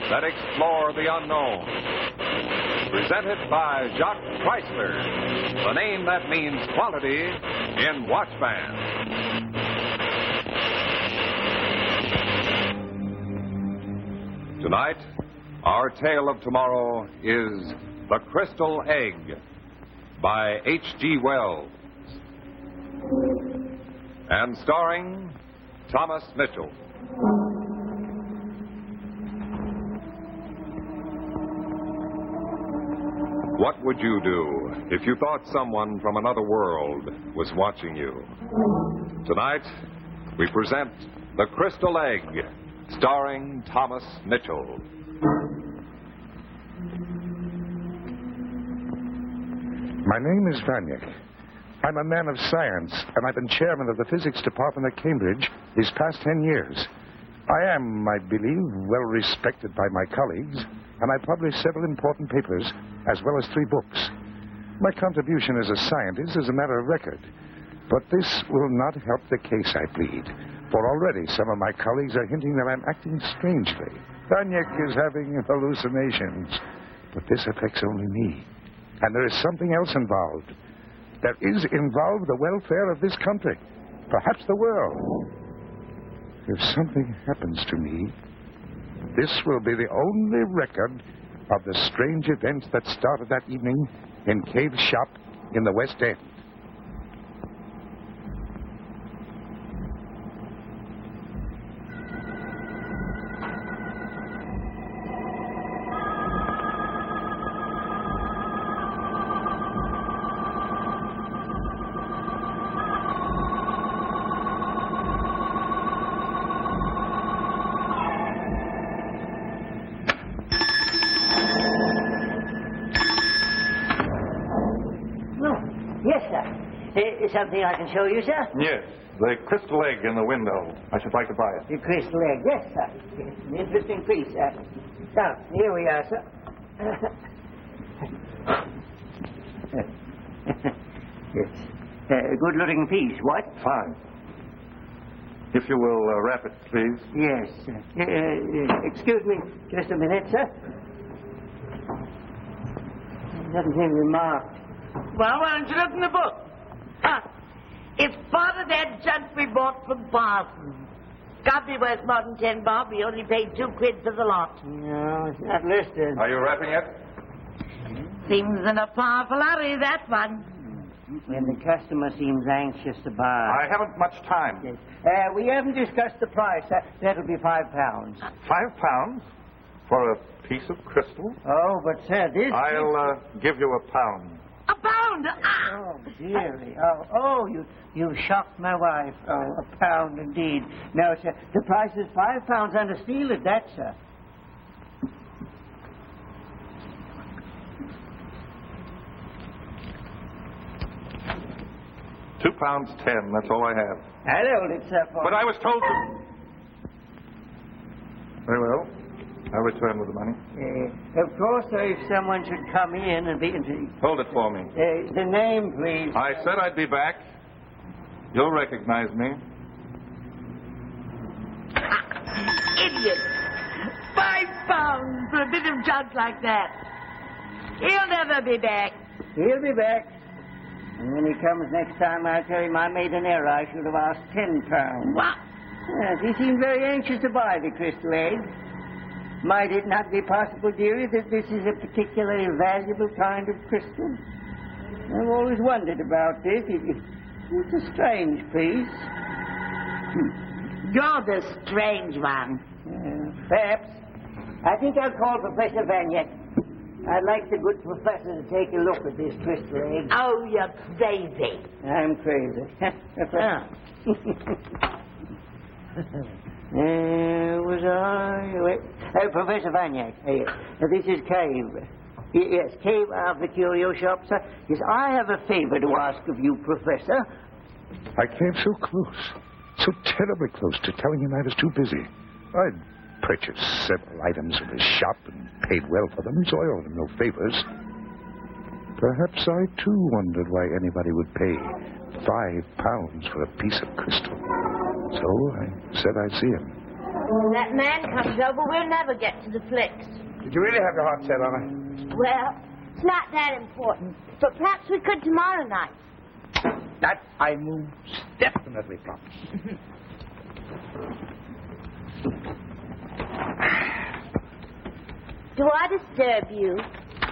that explore the unknown. Presented by Jacques Chrysler, the name that means quality in watch bands. Tonight, our tale of tomorrow is The Crystal Egg by H.G. Wells. And starring Thomas Mitchell. What would you do if you thought someone from another world was watching you? Tonight, we present The Crystal Egg, starring Thomas Mitchell. My name is Vanick. I'm a man of science, and I've been chairman of the physics department at Cambridge these past 10 years. I am, I believe, well respected by my colleagues, and I publish several important papers, as well as 3 books. My contribution as a scientist is a matter of record, but this will not help the case I plead, for already some of my colleagues are hinting that I'm acting strangely. Vanick is having hallucinations, but this affects only me, and there is something else involved. There is involved the welfare of this country, perhaps the world. If something happens to me, this will be the only record of the strange events that started that evening in Cave's shop in the West End. Something I can show you, sir? Yes, the crystal egg in the window. I should like to buy it. The crystal egg, yes, sir. Yes, an interesting piece, sir. Now, here we are, sir. It's a good-looking piece, what? Fine. If you will wrap it, please. Yes, sir. Excuse me just a minute, sir. It doesn't seem to be marked. Well, why don't you look in the book? It's part of that junk we bought from Parsons. Can't be worth more than 10 bob. We only paid 2 quid for the lot. No, it's not listed. Are you wrapping it? Seems in a powerful hurry, that one. When the customer seems anxious to buy. I haven't much time. Yes. We haven't discussed the price. That'll be £5. £5 for a piece of crystal? Oh, but, sir, this... I'll give you £1. £1? Ah! Oh, dearie. You shocked my wife. Oh, £1 indeed. No, sir, the price is £5 under steel at that, sir. £2.10, that's all I have. I'll hold it, sir, for But I was told to... Very well. I'll return with the money. Of course, sir, if someone should come in and be... Hold it for me. The name, please. I said I'd be back. You'll recognize me. Idiot! £5 for a bit of junk like that. He'll never be back. He'll be back. And when he comes next time, I'll tell him I made an error. I should have asked £10. What? Yes, he seemed very anxious to buy the crystal egg. Might it not be possible, dearie, that this is a particularly valuable kind of crystal? I've always wondered about this. It's a strange piece. You're the strange one. Perhaps. I think I'll call Professor Vanick. I'd like the good professor to take a look at this crystal egg. Oh, you're crazy. I'm crazy. Was I? Wait. Professor Vanick. This is Cave. Yes, Cave of the Curio Shop, sir. Yes, I have a favor to ask of you, Professor. I came so close, so terribly close to telling him I was too busy. I'd purchased several items from his shop and paid well for them, so I owed him no favors. Perhaps I, too, wondered why anybody would pay £5 for a piece of crystal. So I said I'd see him. When that man comes over, we'll never get to the flicks. Did you really have your heart set on it? Well, it's not that important. But perhaps we could tomorrow night. That I most definitely promise. Do I disturb you?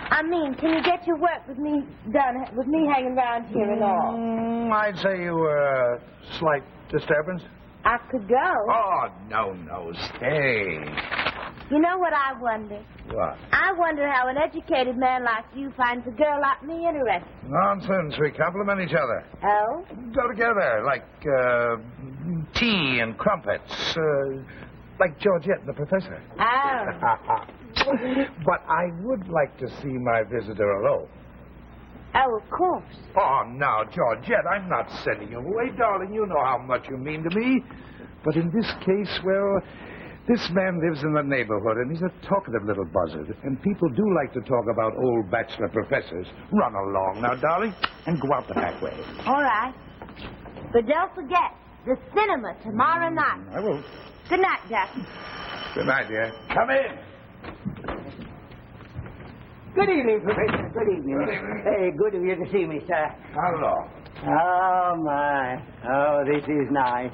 I mean, can you get your work with me done, with me hanging around here and all? I'd say you were a slight disturbance. I could go. Oh, no, stay. You know what I wonder? What? I wonder how an educated man like you finds a girl like me interesting. Nonsense. We complement each other. Oh? Go together, like tea and crumpets. Like Georgette and the professor. Oh. But I would like to see my visitor alone. Oh, of course. Oh, now, Georgette, I'm not sending you away, darling. You know how much you mean to me. But in this case, well, this man lives in the neighborhood, and he's a talkative little buzzard. And people do like to talk about old bachelor professors. Run along now, darling, and go out the back way. All right. But don't forget, the cinema tomorrow night. I will. Good night, Jack. Good night, dear. Come in. Good evening, Professor. Good evening. Hey, good of you to see me, sir. Hello. Oh, my. Oh, this is nice.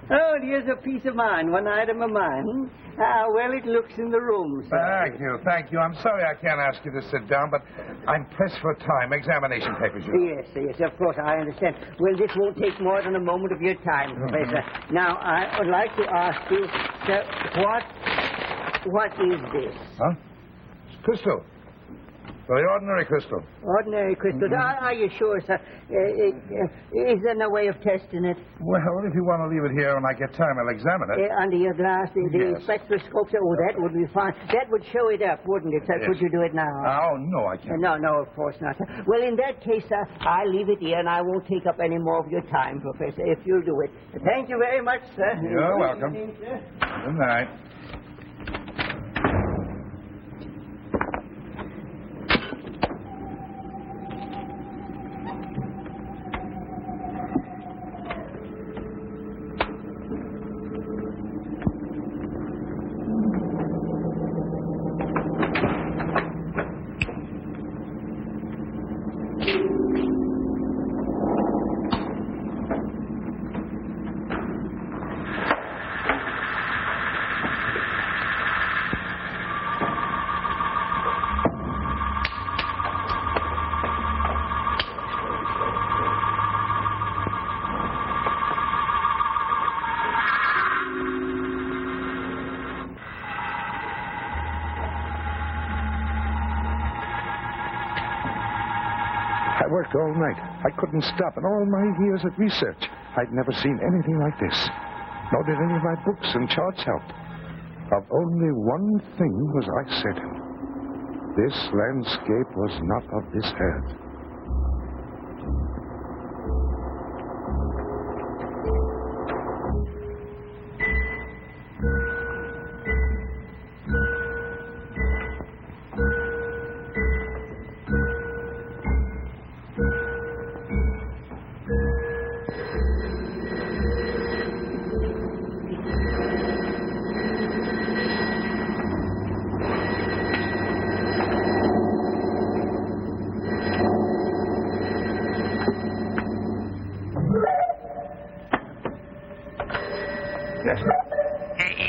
Oh, here's a piece of mine, one item of mine. How well it looks in the room, sir. Thank you. I'm sorry I can't ask you to sit down, but I'm pressed for time. Examination papers, you know. Yes, of course, I understand. Well, this won't take more than a moment of your time, Professor. Now, I would like to ask you, sir, what is this? Huh? It's crystal. Very ordinary crystal. Ordinary crystal. Are you sure, sir? Is there no way of testing it? Well, if you want to leave it here when I get time, I'll examine it. Under your glass, the Yes. spectroscope, sir? Oh, that would be fine. That would show it up, wouldn't it, sir? Yes. Could you do it now? Oh, no, I can't. No, of course not, sir. Well, in that case, sir, I'll leave it here, and I won't take up any more of your time, Professor, if you'll do it. Thank you very much, sir. You're welcome. Good evening, sir. Good night. I worked all night. I couldn't stop. In all my years of research, I'd never seen anything like this. Nor did any of my books and charts help. Of only one thing was I certain. This landscape was not of this earth.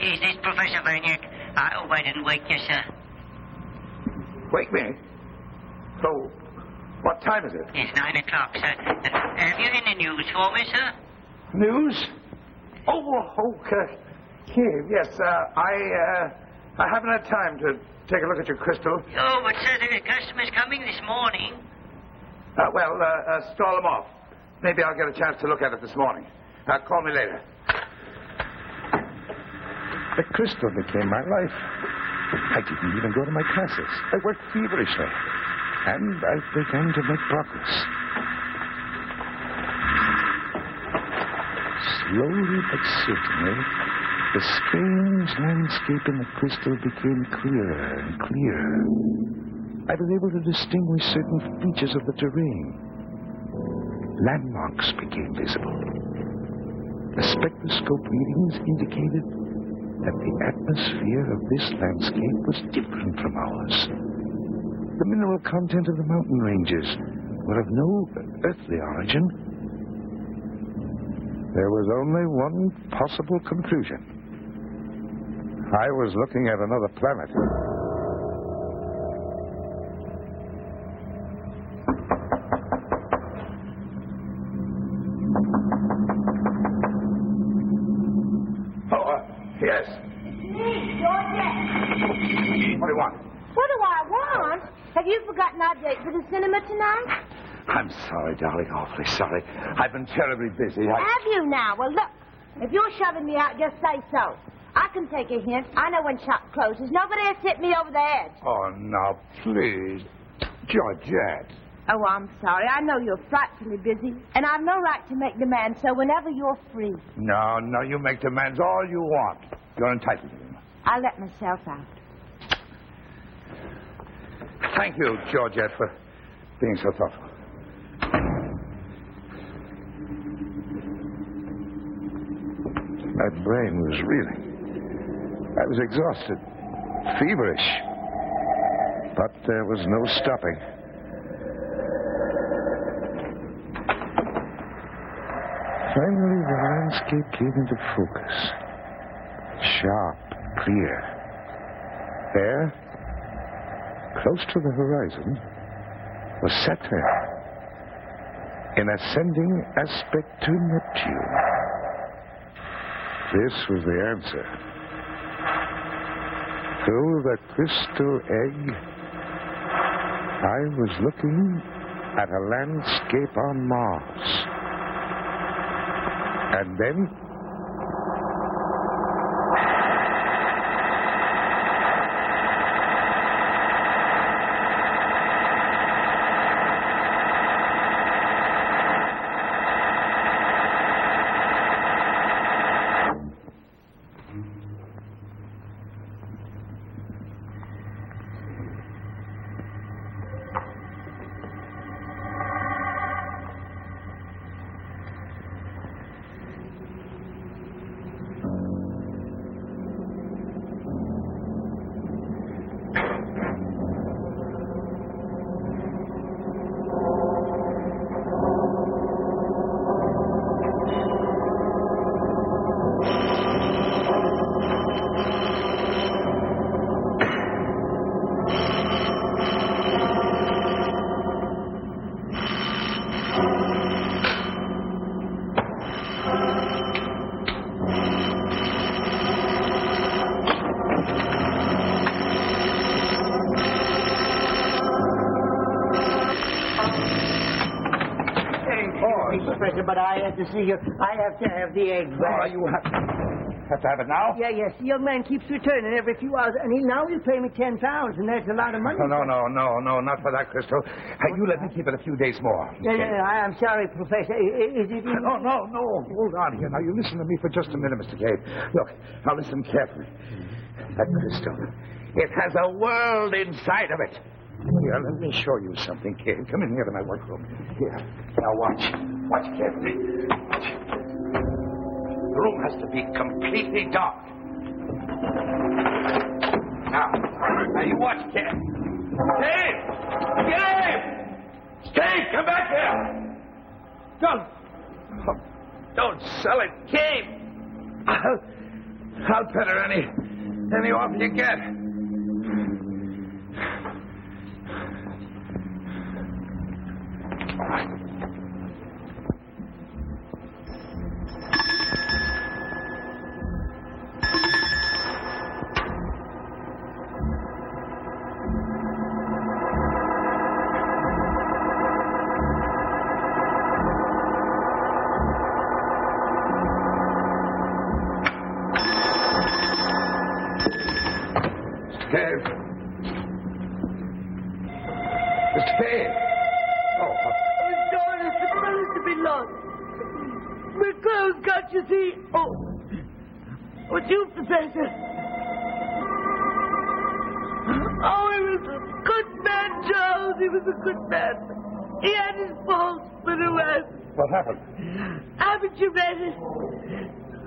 Is this Professor Vernick? I hope I didn't wake you, sir. Wake me? So, what time is it? It's 9 o'clock, sir. Have you any news for me, sir? News? Here, yes. I haven't had time to take a look at your crystal. Oh, but, sir, the customer's coming this morning. Stall them off. Maybe I'll get a chance to look at it this morning. Call me later. The crystal became my life. I didn't even go to my classes. I worked feverishly. And I began to make progress. Slowly but certainly, the strange landscape in the crystal became clearer and clearer. I was able to distinguish certain features of the terrain. Landmarks became visible. The spectroscope readings indicated that the atmosphere of this landscape was different from ours. The mineral content of the mountain ranges were of no earthly origin. There was only one possible conclusion. I was looking at another planet. Yes. Georgette. What do you want? What do I want? Have you forgotten our date for the cinema tonight? I'm sorry, darling. Awfully sorry. I've been terribly busy. Have you now? Well, look. If you're shoving me out, just say so. I can take a hint. I know when shop closes. Nobody has hit me over the edge. Oh, now, please. Georgette. Oh, I'm sorry. I know you're frightfully busy, and I've no right to make demands, so whenever you're free. No, you make demands all you want. You're entitled to them. I'll let myself out. Thank you, Georgette, for being so thoughtful. My brain was reeling. I was exhausted, feverish, but there was no stopping. Finally, the landscape came into focus. Sharp, clear. There, close to the horizon, was Saturn, in ascending aspect to Neptune. This was the answer. Through the crystal egg, I was looking at a landscape on Mars. And then... But I have to see you. I have to have the egg back. Oh, you have to have it now? Yes. The young man keeps returning every few hours, and now he'll pay me £10, and that's a lot of money. No, not for that, Crystal. You let me keep it a few days more. I'm sorry, Professor. Is it... No. Hold on here. Now, you listen to me for just a minute, Mr. Cave. Look, now listen carefully. That crystal, it has a world inside of it. Here, let me show you something, kid. Come in here to my workroom. Here. Now, watch. Watch carefully. Watch. The room has to be completely dark. Now you watch, kid. Steve! Steve, come back here! Don't sell it, Cave. I'll pet her any offer you get. All right. Professor. Oh, he was a good man, Charles. He was a good man. He had his faults, but alas, What happened? Haven't you read it?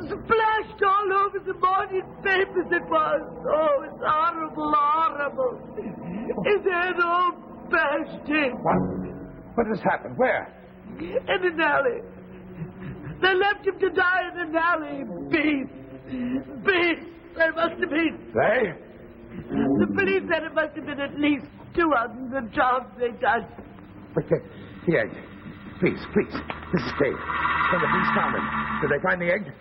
Splashed all over the morning papers it was. Oh, it's horrible, horrible. His head all bashed in. What has happened? Where? In an alley. They left him to die in an alley. Beast. There must have been. They? The police said it must have been at least 2 on the jobs they done. But the egg. Please. This is Dave. When the police found it, did they find the egg?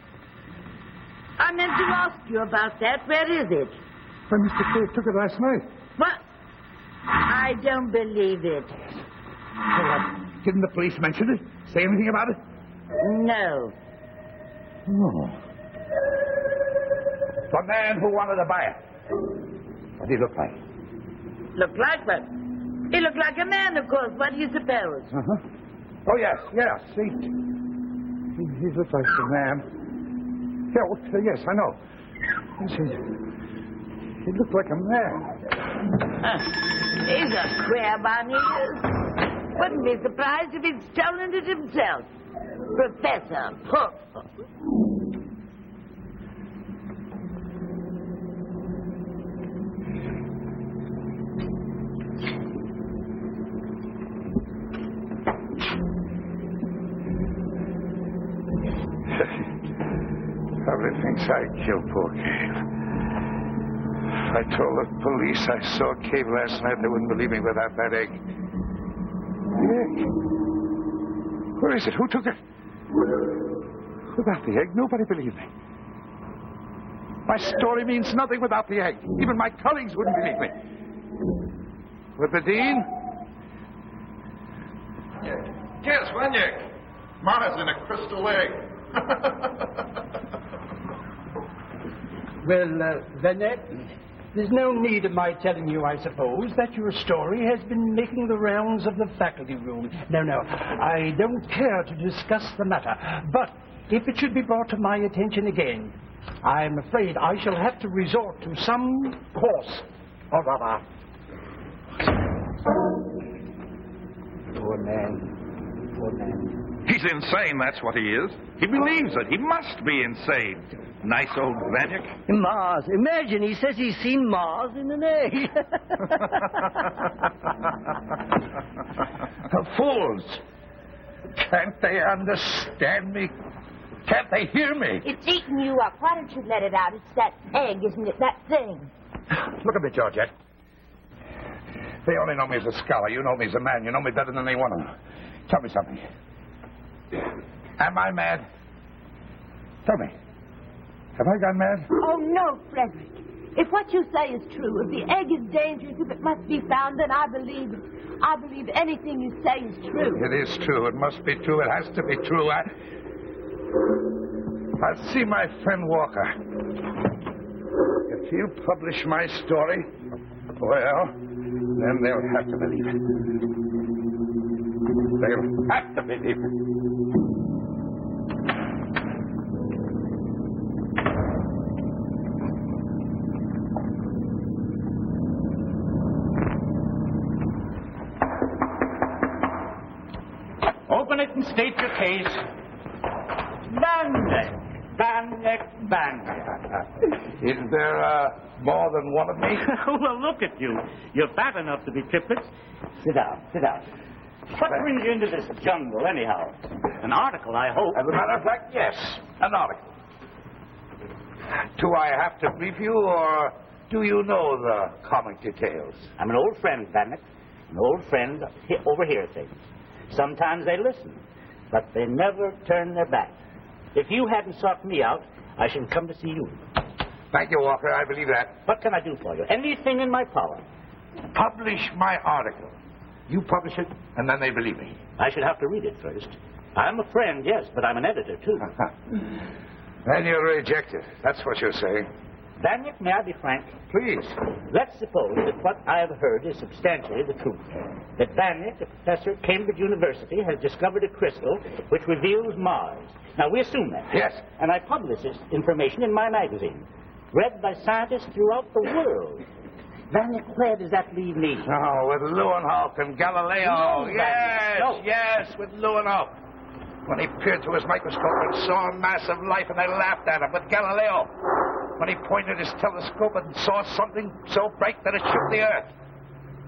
I meant to ask you about that. Where is it? Well, Mr. Dave took it last night. What? I don't believe it. Didn't the police mention it? Say anything about it? No. Oh. The man who wanted to buy it. What did he look like? Look like what? He looked like a man, of course. What do you suppose? Uh-huh. Oh, yes. See? He looked like a man. Yes, I know. He looked like a man. He's a queer man, he is. Wouldn't be surprised if he'd stolen it himself. Professor Puff. Probably thinks I killed poor Cave. I told the police I saw Cave last night. They wouldn't believe me without that egg. The egg? Where is it? Who took it? Without the egg, nobody believed me. My story means nothing without the egg. Even my colleagues wouldn't believe me. With the dean? Yes, Vanyek. Ma's in a crystal egg. Well, Vanek, there's no need of my telling you, I suppose, that your story has been making the rounds of the faculty room. No, I don't care to discuss the matter. But if it should be brought to my attention again, I'm afraid I shall have to resort to some course or other. Poor man. He's insane, that's what he is. He believes it. He must be insane. Nice old Vanyek. Mars. Imagine, he says he's seen Mars in an egg. Fools. Can't they understand me? Can't they hear me? It's eating you up. Why don't you let it out? It's that egg, isn't it? That thing. Look at me, Georgette. They only know me as a scholar. You know me as a man. You know me better than any one of them. Tell me something. Am I mad? Tell me. Have I gone mad? Oh, no, Frederick. If what you say is true, if the egg is dangerous, if it must be found, then I believe it. I believe anything you say is true. It is true. It must be true. It has to be true. I'll see my friend Walker. If he'll publish my story, well, then they'll have to believe it. They'll have to believe it. Open it and state your case. Vanek. Is there more than one of me? Well, look at you. You're fat enough to be triplets. Sit down. What brings you into this jungle, anyhow? An article, I hope. As a matter of fact, yes, an article. Do I have to brief you, or do you know the comic details? I'm an old friend, Vanek. An old friend overhear things. Sometimes they listen, but they never turn their back. If you hadn't sought me out, I should come to see you. Thank you, Walker. I believe that. What can I do for you? Anything in my power. Publish my article. You publish it, and then they believe me. I should have to read it first. I'm a friend, yes, but I'm an editor, too. Then you're rejected. That's what you're saying. Vanek, may I be frank? Please. Let's suppose that what I have heard is substantially the truth. That Vanek, a professor at Cambridge University, has discovered a crystal which reveals Mars. Now, we assume that. Yes. And I publish this information in my magazine, read by scientists throughout the world. Vanek, where does that leave me? Oh, with Leeuwenhoek and Galileo. No, Yes, no. yes, with Leeuwenhoek. when he peered through his microscope and saw a mass of life, and I laughed at him with Galileo when he pointed his telescope and saw something so bright that it shook the earth.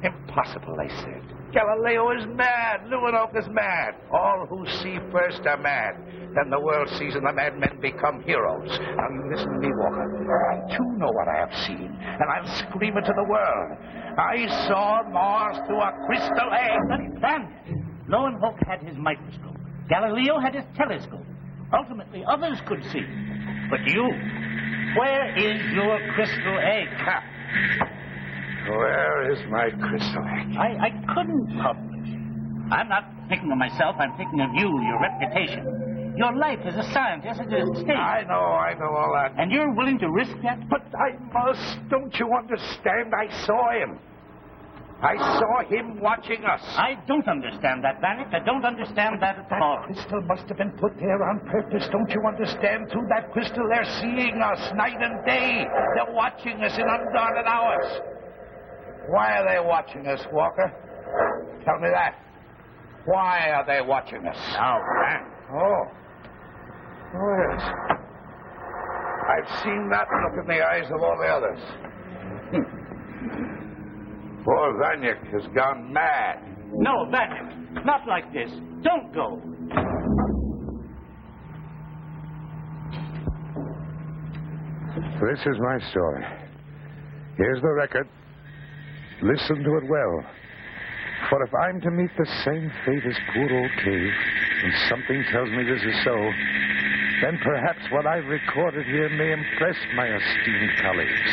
Impossible, I said. Galileo is mad. Leeuwenhoek is mad. All who see first are mad. Then the world sees and the madmen become heroes. Now, listen to me, Walker. I, too, know what I have seen, and I'll scream it to the world. I saw Mars through a crystal egg. But then, Leeuwenhoek had his microscope. Galileo had his telescope. Ultimately, others could see. But you, where is your crystal egg? Where is my crystal egg? I couldn't publish. I'm not thinking of myself. I'm thinking of you, your reputation. Your life as a scientist is at stake. I know all that. And you're willing to risk that? But I must. Don't you understand? I saw him. I saw him watching us. I don't understand that, Vanek. I don't understand that at all. That crystal must have been put there on purpose. Don't you understand? Through that crystal, they're seeing us night and day. They're watching us in unguarded hours. Why are they watching us, Walker? Tell me that. Why are they watching us? Now, Frank. Oh, yes. I've seen that look in the eyes of all the others. Poor Vanyuk has gone mad. No, Vanek. Not like this. Don't go. This is my story. Here's the record. Listen to it well. For if I'm to meet the same fate as poor old Cave, and something tells me this is so, then perhaps what I've recorded here may impress my esteemed colleagues.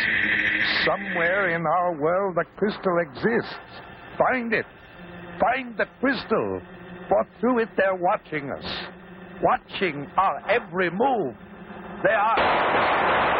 Somewhere in our world the crystal exists. Find it. Find the crystal. For through it they're watching us. Watching our every move. They are...